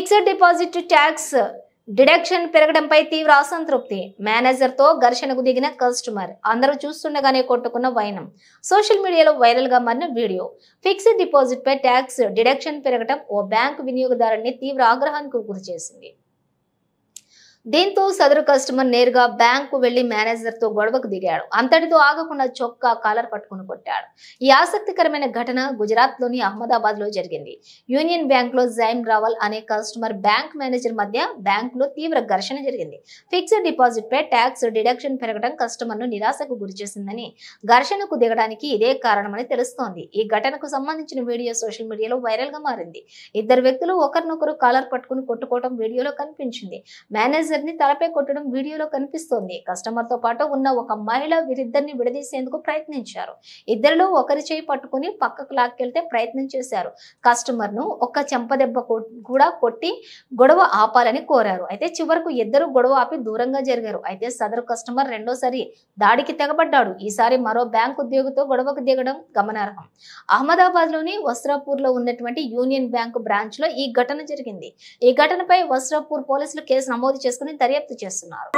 Fixed deposit tax deduction పెరగడంపై తీవ్ర అసంతృప్తి. Manager తో ఘర్షణకు దిగిన కస్టమర్. అందరూ చూస్తుండగానే కొట్టుకున్న వైనం. సోషల్ మీడియాలో వైరల్ గా మారిన వీడియో. ఫిక్స్డ్ డిపాజిట్ పై ట్యాక్స్ డిడక్షన్ పెరగడం ఓ బ్యాంకు వినియోగదారుని తీవ్ర ఆగ్రహానికి గురిచేసింది. దీంతో సదరు కస్టమర్ నేరుగా బ్యాంకు వెళ్లి మేనేజర్ తో గొడవకు దిగాడు. అంతటితో ఆగకుండా చొక్కా కాలర్ పట్టుకుని కొట్టాడు. ఈ ఆసక్తికరమైన ఘటన గుజరాత్ లోని అహ్మదాబాద్ లో జరిగింది. యూనియన్ బ్యాంక్ లో జైమ్ రావల్ అనే కస్టమర్ బ్యాంక్ మేనేజర్ మధ్య బ్యాంకులో తీవ్ర ఘర్షణ జరిగింది. ఫిక్స్డ్ డిపాజిట్ పై ట్యాక్స్ డిడక్షన్ పెరగడం కస్టమర్ ను నిరాశకు గురిచేసిందని, ఘర్షణకు దిగడానికి ఇదే కారణమని తెలుస్తోంది. ఈ ఘటనకు సంబంధించిన వీడియో సోషల్ మీడియాలో వైరల్ గా మారింది. ఇద్దరు వ్యక్తులు ఒకరినొకరు కాలర్ పట్టుకుని కొట్టుకోవడం వీడియోలో కనిపించింది. మేనేజర్ ని తలపై కొట్టడం వీడియోలో కనిపిస్తోంది. కస్టమర్ తో పాటు ఉన్న ఒక మహిళ వీరిద్దరిని విడదీసేందుకు ప్రయత్నించారు. ఇద్దరిలో ఒకరి చేయి పట్టుకుని పక్కకు లాక్కెళ్తే ప్రయత్నం చేశారు. కస్టమర్ ను ఒక్క చెంపదెబ్బ కూడా కొట్టి గొడవ ఆపాలని కోరారు. అయితే చివరకు ఇద్దరు గొడవ ఆపి దూరంగా జరిగారు. అయితే సదరు కస్టమర్ రెండోసారి దాడికి తెగబడ్డాడు. ఈసారి మరో బ్యాంక్ ఉద్యోగితో గొడవకు దిగడం గమనార్హం. అహ్మదాబాద్ లోని వస్త్రాపూర్ లో ఉన్నటువంటి యూనియన్ బ్యాంక్ బ్రాంచ్ లో ఈ ఘటన జరిగింది. ఈ ఘటనపై వస్త్రాపూర్ పోలీసులు కేసు నమోదు చేసుకుని దర్యాప్తు చేస్తున్నారు.